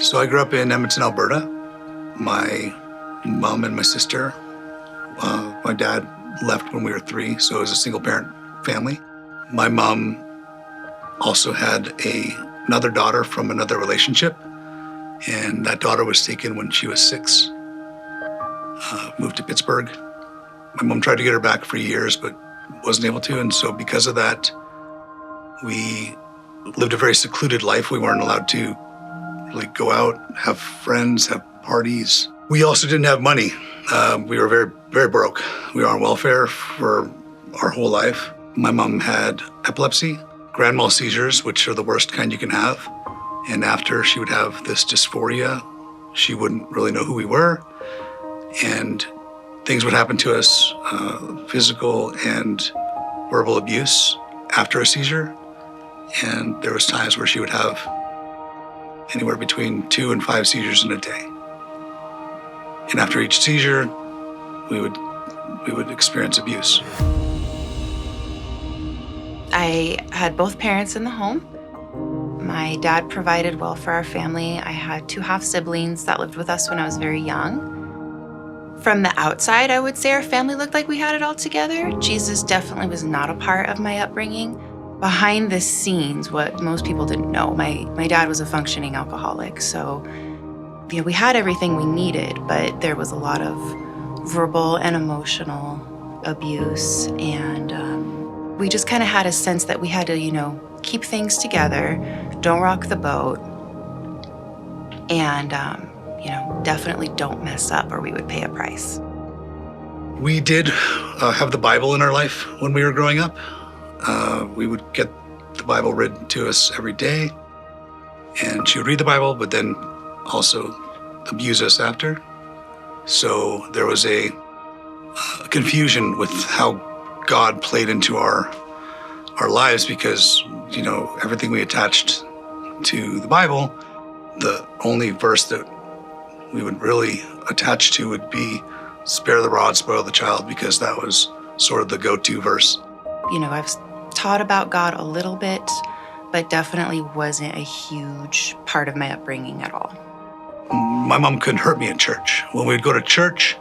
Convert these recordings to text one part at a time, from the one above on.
So I grew up in Edmonton, Alberta. My mom and my sister, my dad left when we were 3, so it was a single parent family. My mom also had another daughter from another relationship, and that daughter was taken when she was 6, moved to Pittsburgh. My mom tried to get her back for years, but wasn't able to, and so because of that, we lived a very secluded life. We weren't allowed to go out, have friends, have parties. We also didn't have money. We were very, very broke. We were on welfare for our whole life. My mom had epilepsy, grand mal seizures, which are the worst kind you can have. And after she would have this dysphoria, she wouldn't really know who we were. And things would happen to us, physical and verbal abuse after a seizure. And there was times where she would have anywhere between 2 and 5 seizures in a day. And after each seizure, we would experience abuse. I had both parents in the home. My dad provided well for our family. I had 2 half-siblings that lived with us when I was very young. From the outside, I would say our family looked like we had it all together. Jesus definitely was not a part of my upbringing. Behind the scenes, what most people didn't know, my dad was a functioning alcoholic, so we had everything we needed, but there was a lot of verbal and emotional abuse, and we just kind of had a sense that we had to, keep things together, don't rock the boat, and definitely don't mess up or we would pay a price. We did have the Bible in our life when we were growing up. We would get the Bible read to us every day, and she would read the Bible, but then also abuse us after. So there was a confusion with how God played into our lives because, everything we attached to the Bible, the only verse that we would really attach to would be spare the rod, spoil the child, because that was sort of the go-to verse. I've taught about God a little bit, but definitely wasn't a huge part of my upbringing at all. My mom couldn't hurt me at church. When we'd go to church,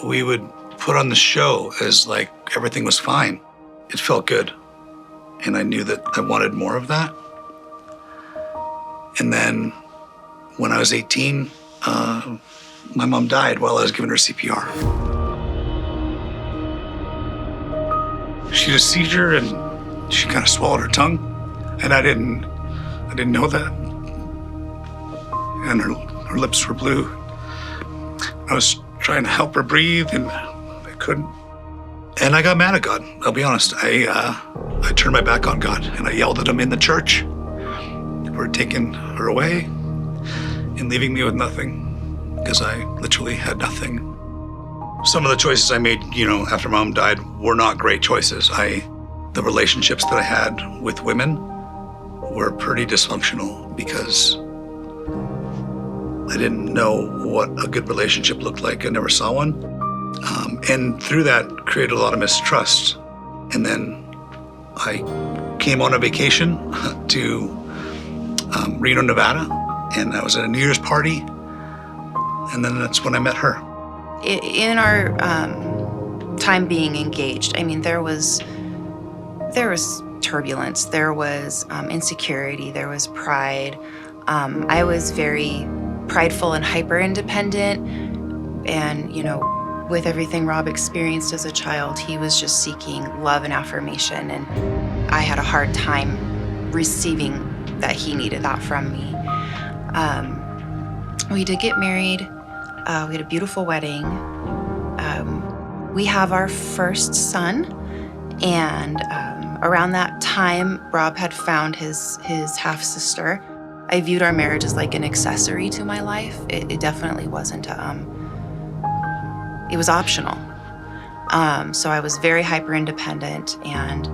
we would put on the show as like everything was fine. It felt good. And I knew that I wanted more of that. And then when I was 18, my mom died while I was giving her CPR. She had a seizure and she kind of swallowed her tongue, and I didn't know that. And her lips were blue. I was trying to help her breathe and I couldn't. And I got mad at God, I'll be honest. I turned my back on God and I yelled at him in the church for taking her away and leaving me with nothing, because I literally had nothing. Some of the choices I made, after Mom died were not great choices. The relationships that I had with women were pretty dysfunctional because I didn't know what a good relationship looked like. I never saw one. And through that, created a lot of mistrust. And then I came on a vacation to Reno, Nevada, and I was at a New Year's party. And then that's when I met her. In our time being engaged, there was turbulence, there was insecurity, there was pride. I was very prideful and hyper-independent, and with everything Rob experienced as a child, he was just seeking love and affirmation, and I had a hard time receiving that he needed that from me. We did get married. We had a beautiful wedding. We have our first son, and around that time, Rob had found his half-sister. I viewed our marriage as like an accessory to my life. It definitely wasn't. It was optional. So I was very hyper-independent, and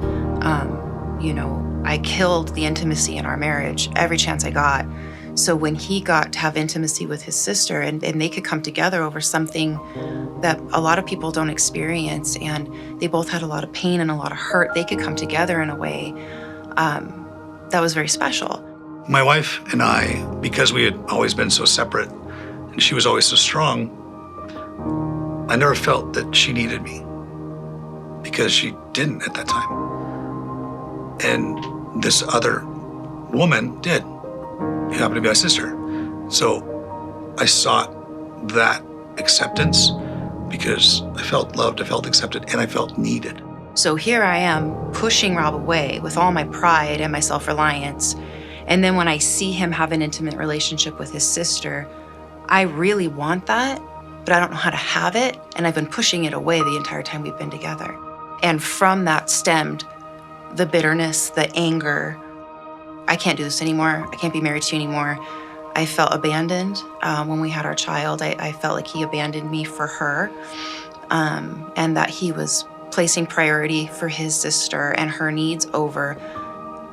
I killed the intimacy in our marriage every chance I got. So when he got to have intimacy with his sister, and they could come together over something that a lot of people don't experience, and they both had a lot of pain and a lot of hurt, they could come together in a way that was very special. My wife and I, because we had always been so separate and she was always so strong, I never felt that she needed me because she didn't at that time. And this other woman did, who happened to be my sister. So I sought that acceptance because I felt loved, I felt accepted, and I felt needed. So here I am pushing Rob away with all my pride and my self-reliance. And then when I see him have an intimate relationship with his sister, I really want that, but I don't know how to have it. And I've been pushing it away the entire time we've been together. And from that stemmed the bitterness, the anger. I can't do this anymore. I can't be married to you anymore. I felt abandoned when we had our child. I felt like he abandoned me for her, and that he was placing priority for his sister and her needs over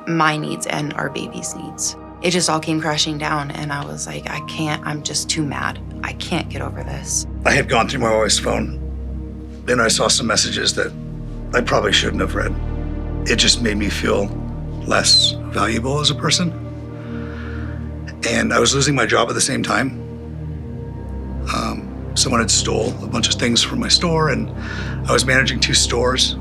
my needs and our baby's needs. It just all came crashing down, and I was like, I can't, I'm just too mad. I can't get over this. I had gone through my wife's phone, and I saw some messages that I probably shouldn't have read. It just made me feel less valuable as a person. And I was losing my job at the same time. Someone had stole a bunch of things from my store, and I was managing 2 stores.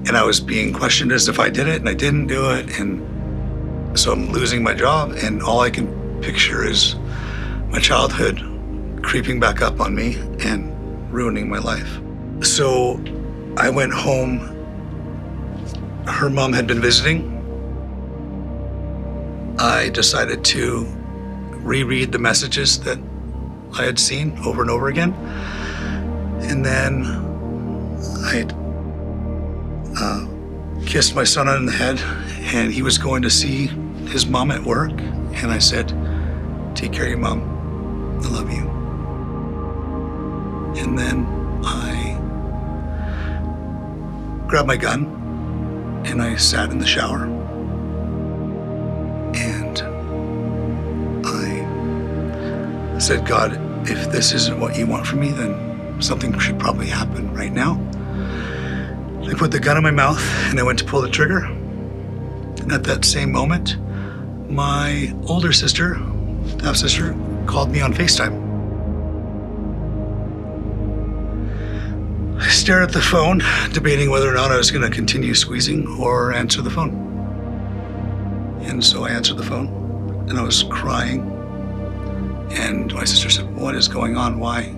And I was being questioned as if I did it, and I didn't do it. And so I'm losing my job, and all I can picture is my childhood creeping back up on me and ruining my life. So I went home. Her mom had been visiting. I decided to reread the messages that I had seen over and over again. And then I kissed my son on the head, and he was going to see his mom at work. And I said, "Take care of your mom. I love you." And then I grabbed my gun and I sat in the shower. And I said, "God, if this isn't what you want from me, then something should probably happen right now." I put the gun in my mouth and I went to pull the trigger. And at that same moment, my older sister, half-sister, called me on FaceTime. I stared at the phone, debating whether or not I was going to continue squeezing or answer the phone. And so I answered the phone, and I was crying. And my sister said, "What is going on? Why?"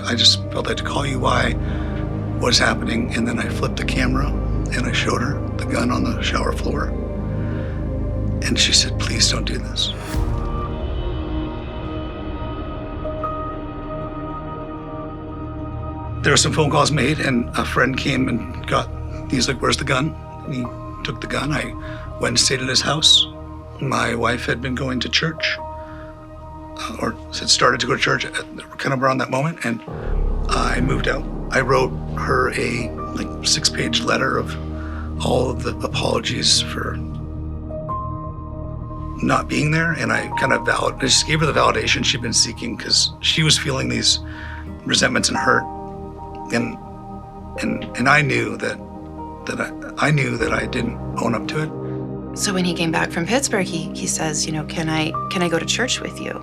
I just felt I had to call you. Why? What is happening? And then I flipped the camera, and I showed her the gun on the shower floor. And she said, "Please don't do this." There were some phone calls made, and a friend came and he's like, "Where's the gun?" And he took the gun. I went and stayed at his house. My wife had been going to church, or had started to go to church kind of around that moment, and I moved out. I wrote her a 6-page letter of all of the apologies for not being there, and I just gave her the validation she'd been seeking, because she was feeling these resentments and hurt, and I knew that I didn't own up to it. So when he came back from Pittsburgh, he says, can I go to church with you?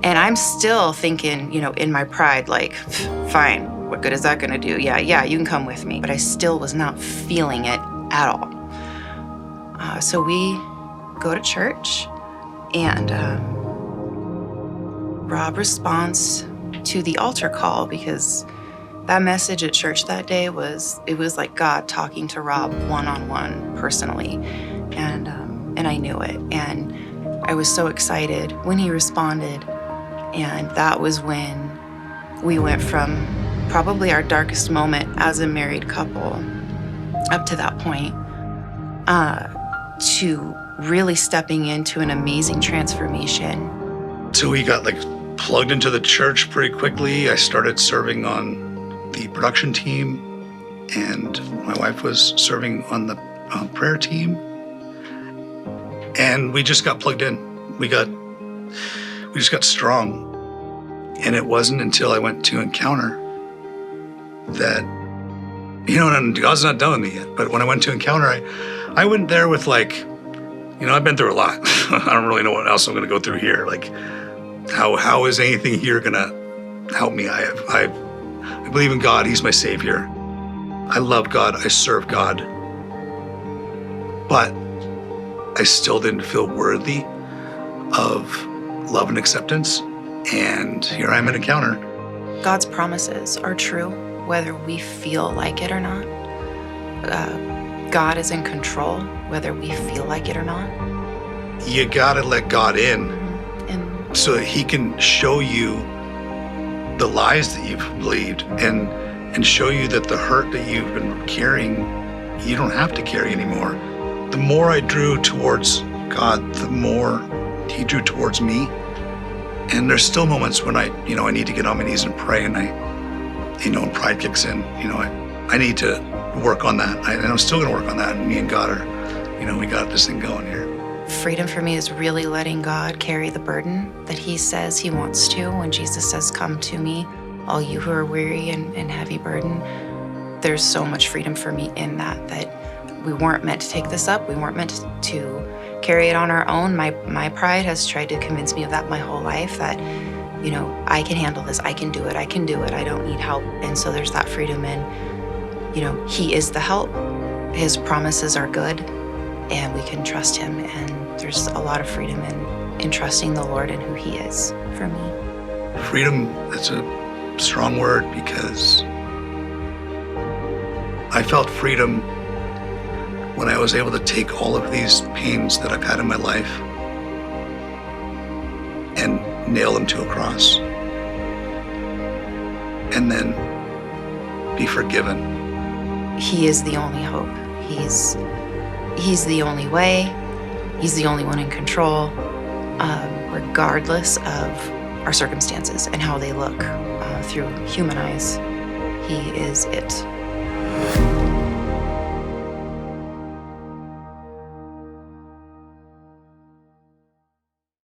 And I'm still thinking, in my pride, like, fine, what good is that gonna do? Yeah, you can come with me. But I still was not feeling it at all. So we go to church, and Rob responds to the altar call, because that message at church that day was like God talking to Rob one-on-one personally. And I knew it. And I was so excited when he responded. And that was when we went from probably our darkest moment as a married couple up to that point to really stepping into an amazing transformation. So we got plugged into the church pretty quickly. I started serving on the production team, and my wife was serving on the prayer team. And we just got plugged in. We just got strong. And it wasn't until I went to Encounter that, and God's not done with me yet, but when I went to Encounter, I went there with I've been through a lot. I don't really know what else I'm going to go through here. Like, how is anything here going to help me? I believe in God. He's my Savior. I love God. I serve God. But I still didn't feel worthy of love and acceptance. And here I am at Encounter. God's promises are true, whether we feel like it or not. God is in control, whether we feel like it or not. You gotta let God in, And so that He can show you the lies that you've believed and show you that the hurt that you've been carrying, you don't have to carry anymore. The more I drew towards God, the more He drew towards me. And there's still moments when I need to get on my knees and pray, and and pride kicks in. I need to work on that. And I'm still gonna work on that. And me and God are, we got this thing going here. freedom for me is really letting God carry the burden that He says He wants to. When Jesus says, "Come to me, all you who are weary and heavy burden," there's so much freedom for me in that we weren't meant to take this up. We weren't meant to carry it on our own. My pride has tried to convince me of that my whole life, that, I can handle this. I can do it. I can do it. I don't need help. And so there's that freedom in, He is the help. His promises are good, and we can trust Him. And there's a lot of freedom in trusting the Lord and who He is for me. Freedom, that's a strong word, because I felt freedom when I was able to take all of these pains that I've had in my life and nail them to a cross, and then be forgiven. He is the only hope. He's the only way. He's the only one in control, regardless of our circumstances and how they look through human eyes. He is it.